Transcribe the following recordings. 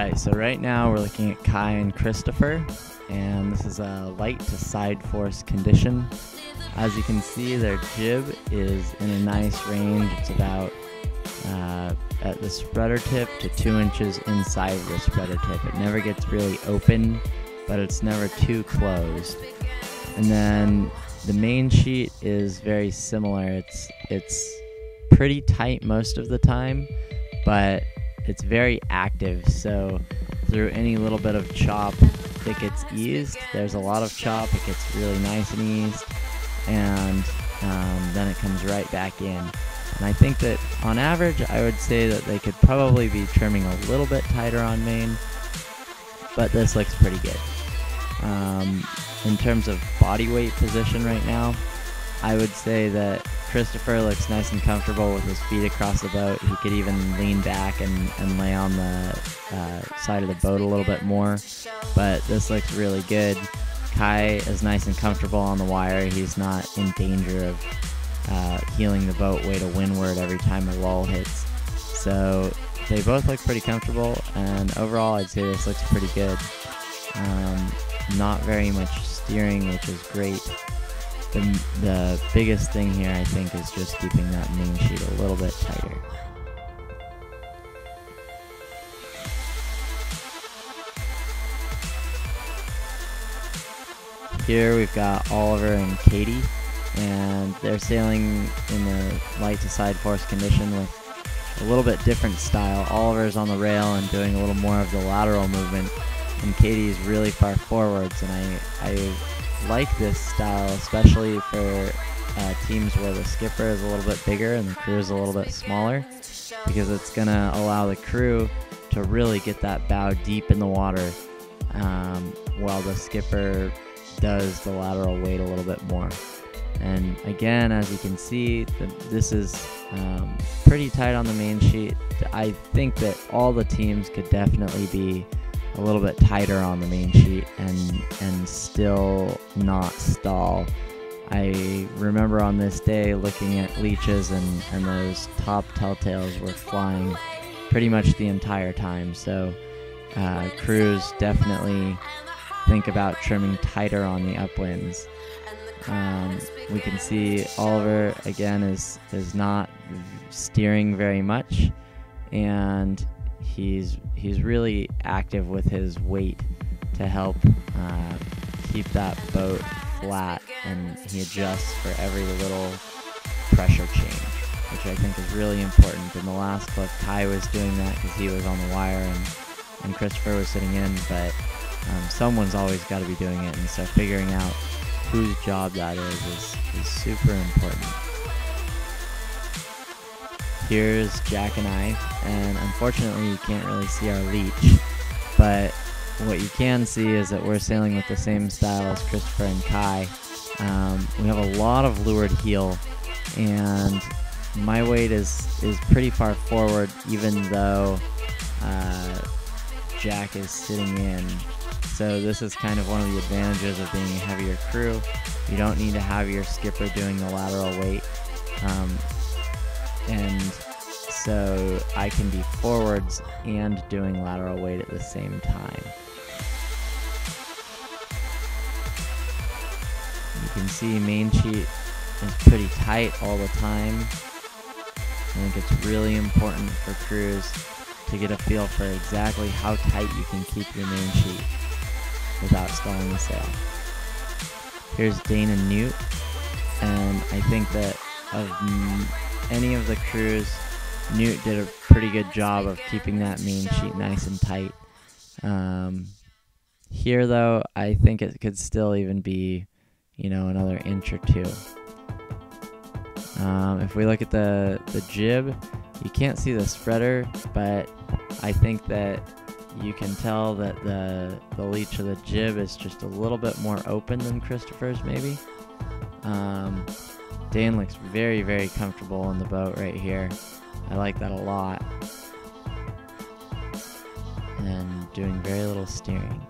Alright, so right now we're looking at Kai and Christopher, and this is a light to side force condition. As you can see, their jib is in a nice range. It's about at the spreader tip to 2 inches inside of the spreader tip. It never gets really open, but it's never too closed. And then the main sheet is very similar. It's pretty tight most of the time, but it's very active, so through any little bit of chop it gets eased. There's a lot of chop, it gets really nice and eased, and then it comes right back in. And I think that on average I would say that they could probably be trimming a little bit tighter on main, but this looks pretty good. In terms of body weight position right now, I would say that Christopher looks nice and comfortable with his feet across the boat. He could even lean back and lay on the side of the boat a little bit more, but this looks really good. Kai is nice and comfortable on the wire. He's not in danger of heeling the boat way to windward every time a lull hits. So they both look pretty comfortable, and overall I'd say this looks pretty good. Not very much steering, which is great. The biggest thing here, I think, is just keeping that main sheet a little bit tighter. Here we've got Oliver and Katie, and they're sailing in the light to side force condition with a little bit different style. Oliver's on the rail and doing a little more of the lateral movement, and Katie's really far forwards, and I like this style, especially for teams where the skipper is a little bit bigger and the crew is a little bit smaller, because it's going to allow the crew to really get that bow deep in the water while the skipper does the lateral weight a little bit more. And again, as you can see, this is pretty tight on the main sheet. I think that all the teams could definitely be a little bit tighter on the main sheet and still not stall. I remember on this day looking at leeches, and those top telltales were flying pretty much the entire time. So crews definitely think about trimming tighter on the upwinds. We can see Oliver again is not steering very much, and he's really active with his weight to help keep that boat flat, and he adjusts for every little pressure change, which I think is really important. In the last clip, Kai was doing that because he was on the wire and Christopher was sitting in, but someone's always got to be doing it, and so figuring out whose job that is super important. Here's Jack and I, and unfortunately you can't really see our leech, but what you can see is that we're sailing with the same style as Christopher and Kai. We have a lot of leeward heel, and my weight is pretty far forward, even though Jack is sitting in. So this is kind of one of the advantages of being a heavier crew. You don't need to have your skipper doing the lateral weight. And so I can be forwards and doing lateral weight at the same time. You can see main sheet is pretty tight all the time. I think it's really important for crews to get a feel for exactly how tight you can keep your main sheet without stalling the sail. Here's Dane and Newt, and I think that of any of the crews, Newt did a pretty good job of keeping that main sheet nice and tight. Here though, I think it could still even be, another inch or two. If we look at the jib, you can't see the spreader, but I think that you can tell that the leech of the jib is just a little bit more open than Christopher's maybe. Dan looks very, very comfortable in the boat right here. I like that a lot. And doing very little steering.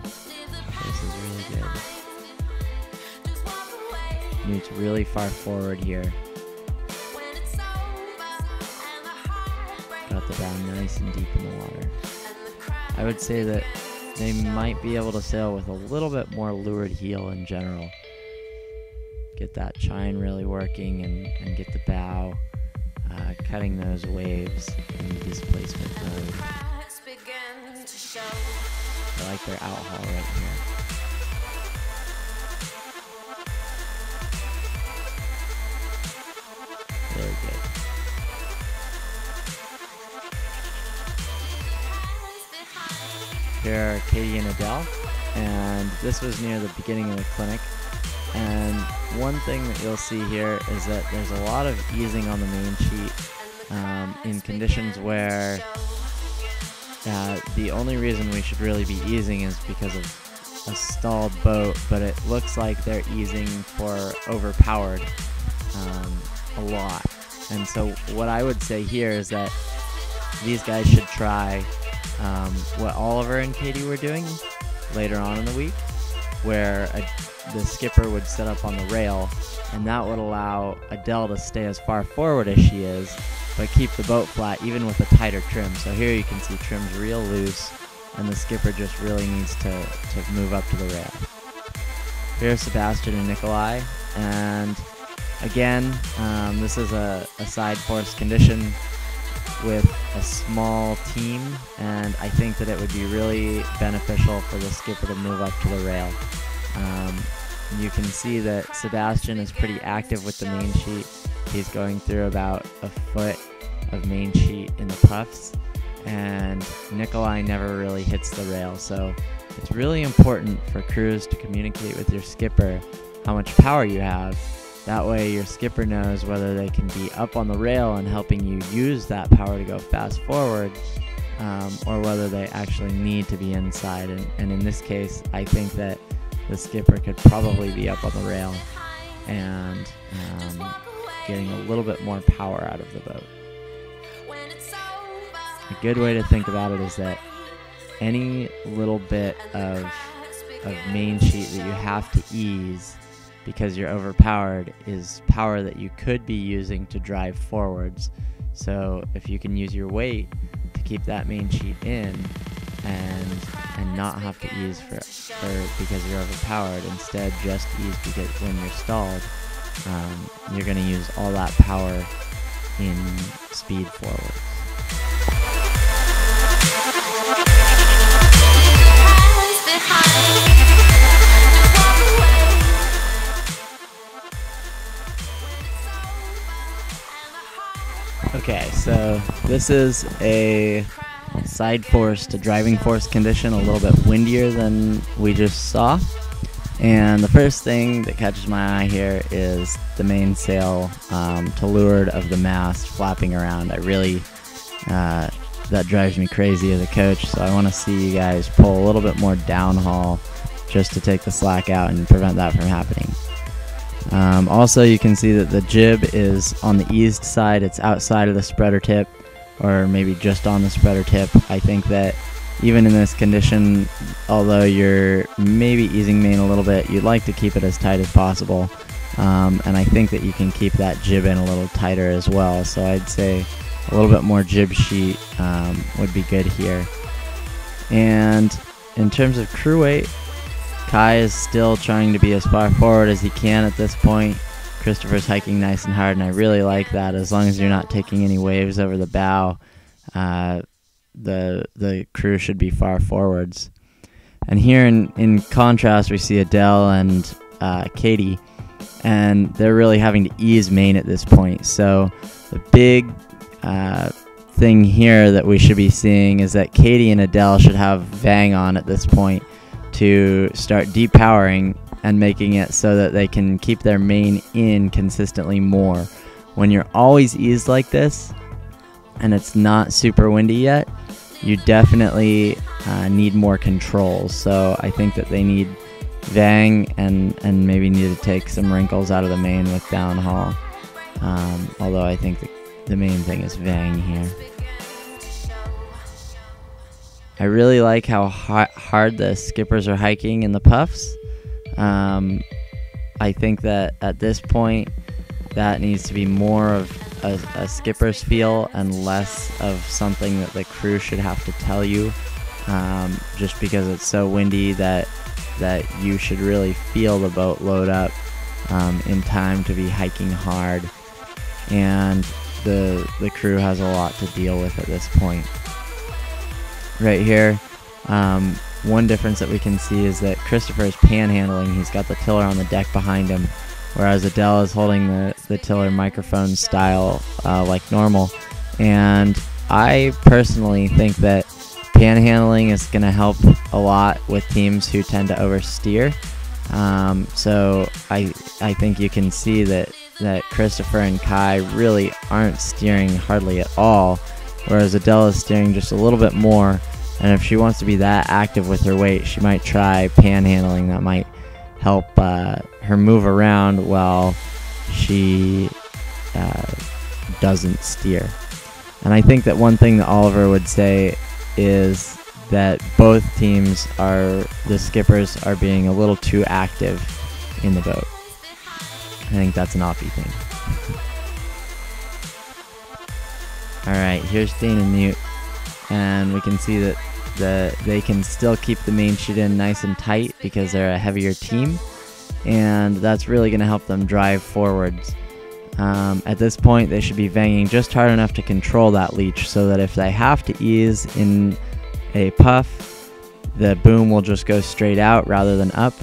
This is really good. Newt's really far forward here. Got the bow nice and deep in the water. I would say that they might be able to sail with a little bit more leeward heel in general. Get that chine really working and get the bow cutting those waves in the displacement mode. I like their outhaul right here. Very good. Here are Katie and Adele, and this was near the beginning of the clinic. And one thing that you'll see here is that there's a lot of easing on the main sheet in conditions where the only reason we should really be easing is because of a stalled boat, but it looks like they're easing for overpowered a lot. And so what I would say here is that these guys should try what Oliver and Katie were doing later on in the week, where the skipper would set up on the rail, and that would allow Adele to stay as far forward as she is, but keep the boat flat even with a tighter trim. So here you can see trim's real loose, and the skipper just really needs to move up to the rail. Here's Sebastian and Nikolai, and again, this is a side force condition with a small team, and I think that it would be really beneficial for the skipper to move up to the rail. You can see that Sebastian is pretty active with the main sheet. He's going through about a foot of main sheet in the puffs, and Nikolai never really hits the rail. So it's really important for crews to communicate with your skipper how much power you have. That way your skipper knows whether they can be up on the rail and helping you use that power to go fast forward, or whether they actually need to be inside. And in this case, I think that the skipper could probably be up on the rail and getting a little bit more power out of the boat. A good way to think about it is that any little bit of main sheet that you have to ease because you're overpowered is power that you could be using to drive forwards. So if you can use your weight to keep that main sheet in and not have to ease for because you're overpowered, instead just ease because when you're stalled, you're going to use all that power in speed forward. Okay, so this is a side force to driving force condition, a little bit windier than we just saw. And the first thing that catches my eye here is the mainsail to leeward of the mast flapping around. That drives me crazy as a coach, so I want to see you guys pull a little bit more downhaul just to take the slack out and prevent that from happening. Also, you can see that the jib is on the eased side. It's outside of the spreader tip, or maybe just on the spreader tip. I think that even in this condition, although you're maybe easing main a little bit, you'd like to keep it as tight as possible. And I think that you can keep that jib in a little tighter as well. So I'd say a little bit more jib sheet would be good here. And in terms of crew weight, Kai is still trying to be as far forward as he can at this point. Christopher's hiking nice and hard, and I really like that. As long as you're not taking any waves over the bow, the crew should be far forwards. And here in contrast, we see Adele and Katie, and they're really having to ease main at this point. So the big thing here that we should be seeing is that Katie and Adele should have Vang on at this point to start depowering and making it so that they can keep their main in consistently more. When you're always eased like this and it's not super windy yet, you definitely need more control. So I think that they need Vang and maybe need to take some wrinkles out of the main with downhaul. Although I think the main thing is Vang here. I really like how hard the skippers are hiking in the puffs. I think that at this point that needs to be more of a skipper's feel and less of something that the crew should have to tell you just because it's so windy that you should really feel the boat load up in time to be hiking hard, and the crew has a lot to deal with at this point. Right here, one difference that we can see is that Christopher is panhandling. He's got the tiller on the deck behind him, whereas Adele is holding the tiller microphone style like normal. And I personally think that panhandling is going to help a lot with teams who tend to oversteer. So I think you can see that Christopher and Kai really aren't steering hardly at all, whereas Adele is steering just a little bit more. And if she wants to be that active with her weight, she might try panhandling. That might help her move around while she doesn't steer. And I think that one thing that Oliver would say is that both teams the skippers are being a little too active in the boat. I think that's an Offie thing. Alright, here's Dane and Newt, and we can see that they can still keep the main sheet in nice and tight because they're a heavier team, and that's really going to help them drive forwards. At this point, they should be vanging just hard enough to control that leech so that if they have to ease in a puff, the boom will just go straight out rather than up.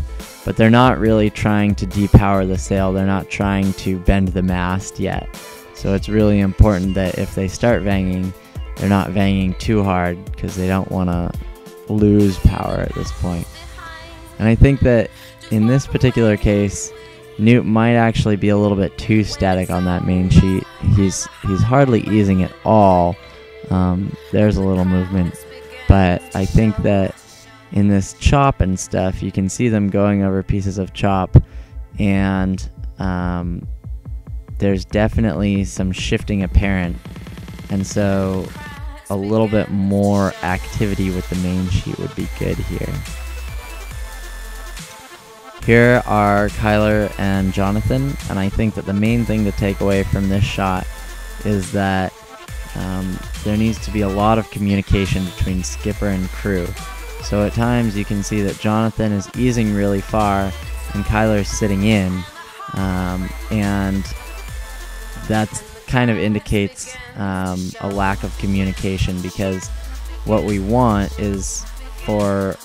But they're not really trying to depower the sail. They're not trying to bend the mast yet. So it's really important that if they start vanging, they're not vanging too hard because they don't want to lose power at this point. And I think that in this particular case, Newt might actually be a little bit too static on that main sheet. He's hardly easing at all. There's a little movement. But I think that in this chop and stuff, you can see them going over pieces of chop, and there's definitely some shifting apparent, and so a little bit more activity with the main sheet would be good here. Here are Kyler and Jonathan, and I think that the main thing to take away from this shot is that there needs to be a lot of communication between skipper and crew. So at times you can see that Jonathan is easing really far and Kyler's sitting in, and that kind of indicates a lack of communication, because what we want is for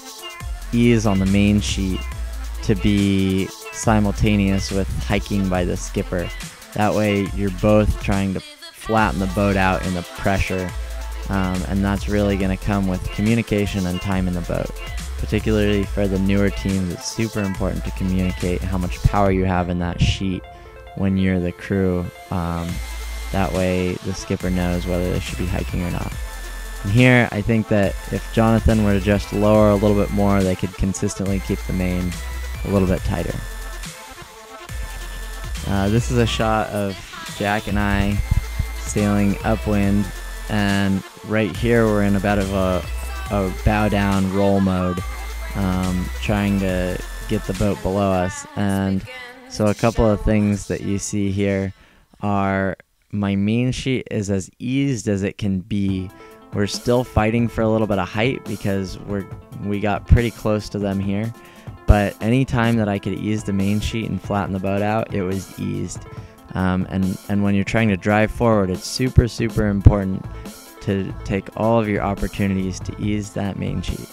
ease on the main sheet to be simultaneous with hiking by the skipper. That way you're both trying to flatten the boat out in the pressure, and that's really going to come with communication and time in the boat. Particularly for the newer teams, it's super important to communicate how much power you have in that sheet when you're the crew. That way the skipper knows whether they should be hiking or not. And here, I think that if Jonathan were to just lower a little bit more, they could consistently keep the main a little bit tighter. This is a shot of Jack and I sailing upwind, and right here we're in about a bow down roll mode, trying to get the boat below us. And so a couple of things that you see here are my main sheet is as eased as it can be. We're still fighting for a little bit of height because we got pretty close to them here, but any time that I could ease the main sheet and flatten the boat out, it was eased. And when you're trying to drive forward, it's super important to take all of your opportunities to ease that main sheet.